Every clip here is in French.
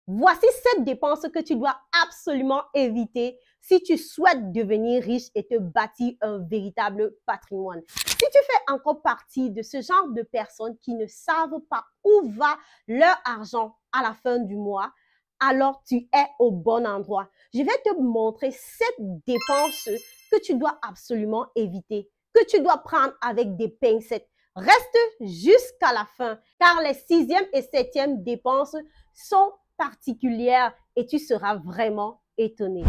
Voici 7 dépenses que tu dois absolument éviter si tu souhaites devenir riche et te bâtir un véritable patrimoine. Si tu fais encore partie de ce genre de personnes qui ne savent pas où va leur argent à la fin du mois, alors tu es au bon endroit. Je vais te montrer 7 dépenses que tu dois absolument éviter, que tu dois prendre avec des pincettes. Reste jusqu'à la fin, car les 6e et 7e dépenses sont particulières et tu seras vraiment étonné.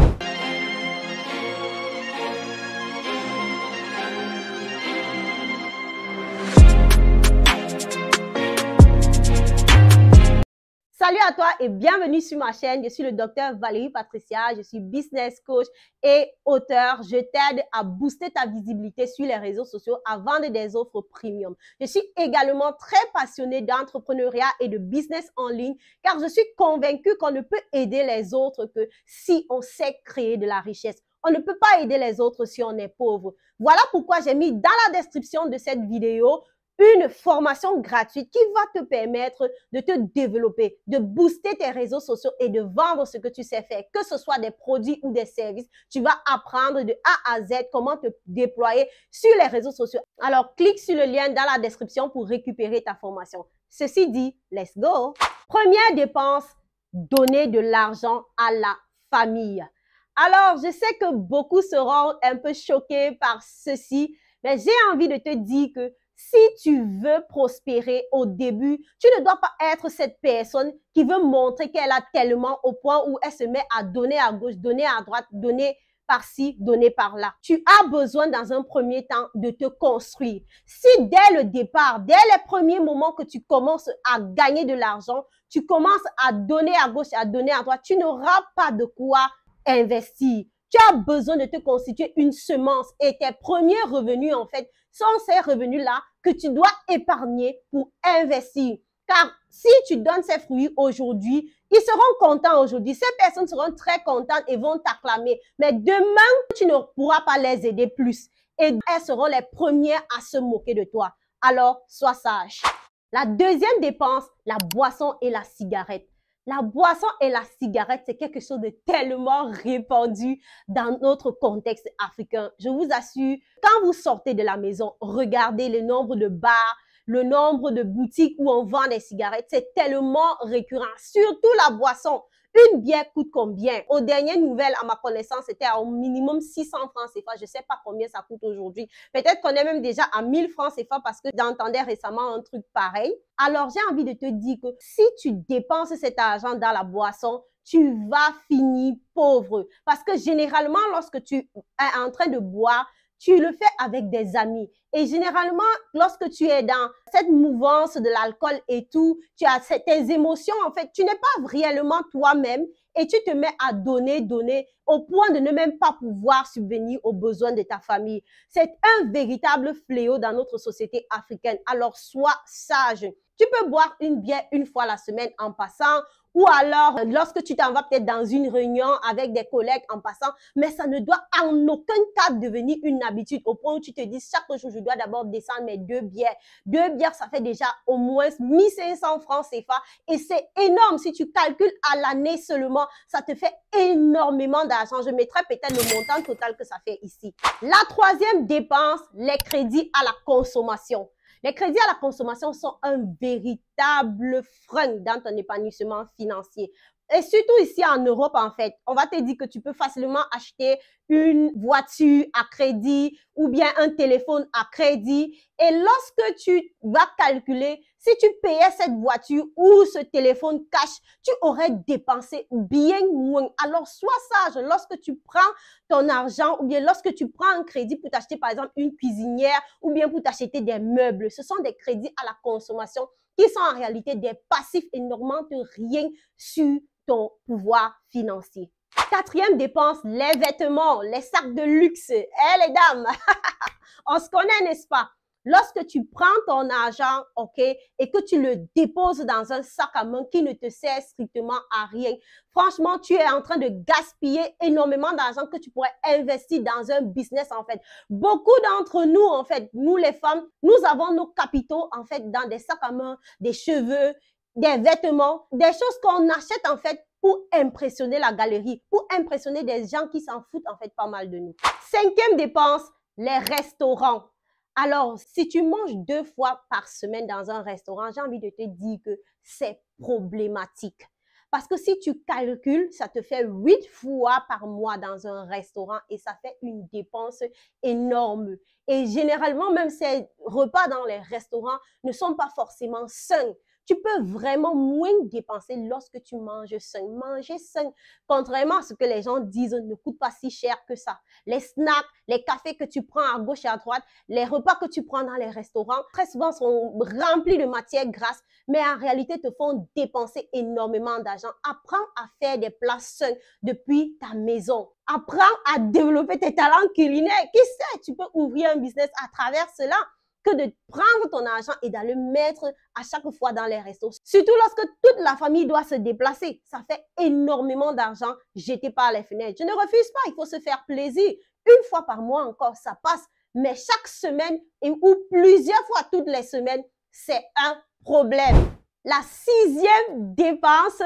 Salut à toi et bienvenue sur ma chaîne. Je suis le docteur Valérie Patricia, je suis business coach et auteur. Je t'aide à booster ta visibilité sur les réseaux sociaux, à vendre des offres premium. Je suis également très passionnée d'entrepreneuriat et de business en ligne car je suis convaincue qu'on ne peut aider les autres que si on sait créer de la richesse. On ne peut pas aider les autres si on est pauvre. Voilà pourquoi j'ai mis dans la description de cette vidéo une formation gratuite qui va te permettre de te développer, de booster tes réseaux sociaux et de vendre ce que tu sais faire, que ce soit des produits ou des services. Tu vas apprendre de A à Z comment te déployer sur les réseaux sociaux. Alors, clique sur le lien dans la description pour récupérer ta formation. Ceci dit, let's go! Première dépense, donner de l'argent à la famille. Alors, je sais que beaucoup seront un peu choqués par ceci, mais j'ai envie de te dire que si tu veux prospérer au début, tu ne dois pas être cette personne qui veut montrer qu'elle a tellement au point où elle se met à donner à gauche, donner à droite, donner par-ci, donner par-là. Tu as besoin dans un premier temps de te construire. Si dès le départ, dès les premiers moments que tu commences à gagner de l'argent, tu commences à donner à gauche, à donner à droite, tu n'auras pas de quoi investir. Tu as besoin de te constituer une semence et tes premiers revenus, en fait, sont ces revenus-là que tu dois épargner pour investir. Car si tu donnes ces fruits aujourd'hui, ils seront contents aujourd'hui. Ces personnes seront très contentes et vont t'acclamer. Mais demain, tu ne pourras pas les aider plus. Et elles seront les premières à se moquer de toi. Alors, sois sage. La deuxième dépense, la boisson et la cigarette. La boisson et la cigarette, c'est quelque chose de tellement répandu dans notre contexte africain. Je vous assure, quand vous sortez de la maison, regardez le nombre de bars, le nombre de boutiques où on vend des cigarettes. C'est tellement récurrent, surtout la boisson. Une bière coûte combien? Aux dernières nouvelles, à ma connaissance, c'était au minimum 600 francs CFA. Je ne sais pas combien ça coûte aujourd'hui. Peut-être qu'on est même déjà à 1000 francs CFA parce que j'entendais récemment un truc pareil. Alors, j'ai envie de te dire que si tu dépenses cet argent dans la boisson, tu vas finir pauvre. Parce que généralement, lorsque tu es en train de boire, tu le fais avec des amis. Et généralement, lorsque tu es dans cette mouvance de l'alcool et tout, tu as tes émotions, en fait, tu n'es pas réellement toi-même et tu te mets à donner au point de ne même pas pouvoir subvenir aux besoins de ta famille. C'est un véritable fléau dans notre société africaine. Alors, sois sage. Tu peux boire une bière une fois la semaine en passant, ou alors lorsque tu t'en vas peut-être dans une réunion avec des collègues en passant, mais ça ne doit en aucun cas devenir une habitude au point où tu te dis chaque jour je dois d'abord descendre mes 2 bières. 2 bières, ça fait déjà au moins 1500 francs CFA et c'est énorme. Si tu calcules à l'année seulement, ça te fait énormément d'argent. Je mettrai peut-être le montant total que ça fait ici. La troisième dépense, les crédits à la consommation. Les crédits à la consommation sont un véritable frein dans ton épanouissement financier. Et surtout ici en Europe, en fait, on va te dire que tu peux facilement acheter une voiture à crédit ou bien un téléphone à crédit. Et lorsque tu vas calculer, si tu payais cette voiture ou ce téléphone cash, tu aurais dépensé bien moins. Alors, sois sage lorsque tu prends ton argent ou bien lorsque tu prends un crédit pour t'acheter par exemple une cuisinière ou bien pour t'acheter des meubles. Ce sont des crédits à la consommation qui sont en réalité des passifs et n'augmentent rien sur ton pouvoir financier. Quatrième dépense, les vêtements, les sacs de luxe. Eh les dames, on se connaît, n'est-ce pas? Lorsque tu prends ton argent, ok, et que tu le déposes dans un sac à main qui ne te sert strictement à rien, franchement, tu es en train de gaspiller énormément d'argent que tu pourrais investir dans un business, en fait. Beaucoup d'entre nous, en fait, nous les femmes, nous avons nos capitaux, en fait, dans des sacs à main, des cheveux, des vêtements, des choses qu'on achète en fait pour impressionner la galerie, pour impressionner des gens qui s'en foutent en fait pas mal de nous. Cinquième dépense, les restaurants. Alors, si tu manges 2 fois par semaine dans un restaurant, j'ai envie de te dire que c'est problématique. Parce que si tu calcules, ça te fait 8 fois par mois dans un restaurant et ça fait une dépense énorme. Et généralement, même ces repas dans les restaurants ne sont pas forcément sains. Tu peux vraiment moins dépenser lorsque tu manges sain. Manger sain, contrairement à ce que les gens disent, ne coûte pas si cher que ça. Les snacks, les cafés que tu prends à gauche et à droite, les repas que tu prends dans les restaurants, très souvent sont remplis de matières grasses, mais en réalité te font dépenser énormément d'argent. Apprends à faire des plats sains depuis ta maison. Apprends à développer tes talents culinaires. Qui sait, tu peux ouvrir un business à travers cela, que de prendre ton argent et d'aller mettre à chaque fois dans les restos. Surtout lorsque toute la famille doit se déplacer. Ça fait énormément d'argent jeté par les fenêtres. Je ne refuse pas, il faut se faire plaisir. Une fois par mois encore, ça passe. Mais chaque semaine ou plusieurs fois toutes les semaines, c'est un problème. La 6e dépense,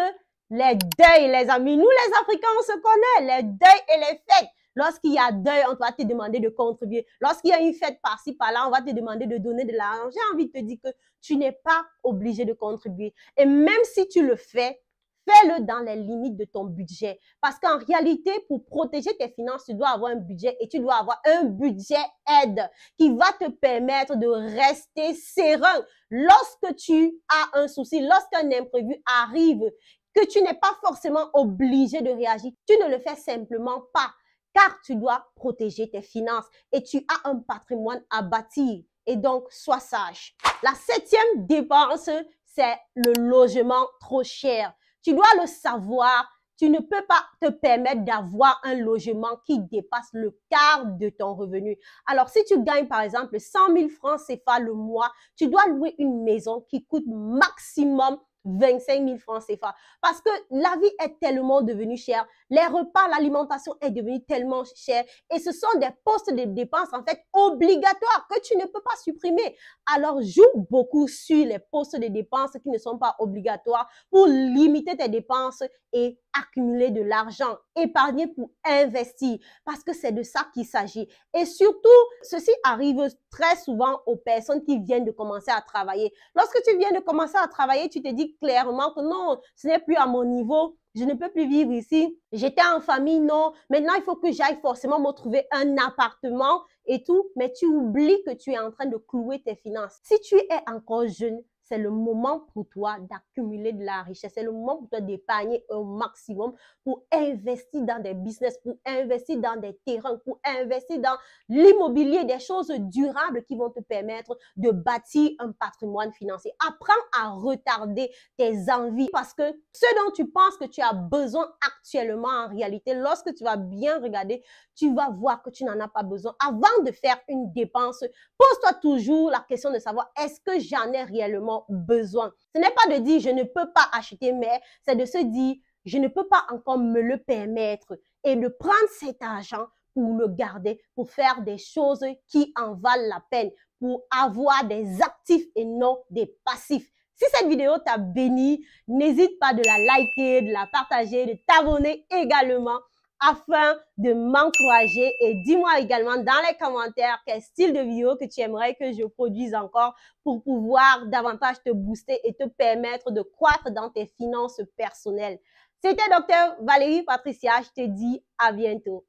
les deuils, les amis. Nous, les Africains, on se connaît. Les deuils et les fêtes. Lorsqu'il y a deuil, on va te demander de contribuer. Lorsqu'il y a une fête par-ci, par-là, on va te demander de donner de l'argent. J'ai envie de te dire que tu n'es pas obligé de contribuer. Et même si tu le fais, fais-le dans les limites de ton budget. Parce qu'en réalité, pour protéger tes finances, tu dois avoir un budget et tu dois avoir un budget aide qui va te permettre de rester serein. Lorsque tu as un souci, lorsqu'un imprévu arrive, que tu n'es pas forcément obligé de réagir, tu ne le fais simplement pas. Car tu dois protéger tes finances et tu as un patrimoine à bâtir. Et donc, sois sage. La 7e dépense, c'est le logement trop cher. Tu dois le savoir, tu ne peux pas te permettre d'avoir un logement qui dépasse le quart de ton revenu. Alors, si tu gagnes par exemple 100 000 francs CFA le mois, tu dois louer une maison qui coûte maximum 25 000 francs CFA. Parce que la vie est tellement devenue chère. Les repas, l'alimentation est devenue tellement chère. Et ce sont des postes de dépenses, en fait, obligatoires que tu ne peux pas supprimer. Alors, joue beaucoup sur les postes de dépenses qui ne sont pas obligatoires pour limiter tes dépenses et accumuler de l'argent. Épargner pour investir. Parce que c'est de ça qu'il s'agit. Et surtout, ceci arrive très souvent aux personnes qui viennent de commencer à travailler. Lorsque tu viens de commencer à travailler, tu te dis clairement que non, ce n'est plus à mon niveau, je ne peux plus vivre ici. J'étais en famille, non. Maintenant, il faut que j'aille forcément me trouver un appartement et tout. Mais tu oublies que tu es en train de clouer tes finances. Si tu es encore jeune, c'est le moment pour toi d'accumuler de la richesse. C'est le moment pour toi d'épargner un maximum pour investir dans des business, pour investir dans des terrains, pour investir dans l'immobilier, des choses durables qui vont te permettre de bâtir un patrimoine financier. Apprends à retarder tes envies parce que ce dont tu penses que tu as besoin actuellement, en réalité, lorsque tu vas bien regarder, tu vas voir que tu n'en as pas besoin. Avant de faire une dépense, pose-toi toujours la question de savoir est-ce que j'en ai réellement besoin. Ce n'est pas de dire je ne peux pas acheter, mais c'est de se dire je ne peux pas encore me le permettre et de prendre cet argent pour le garder, pour faire des choses qui en valent la peine, pour avoir des actifs et non des passifs. Si cette vidéo t'a béni, n'hésite pas de la liker, de la partager, de t'abonner également afin de m'encourager et dis-moi également dans les commentaires quel style de vidéo que tu aimerais que je produise encore pour pouvoir davantage te booster et te permettre de croître dans tes finances personnelles. C'était Dr Valérie Patricia, je te dis à bientôt.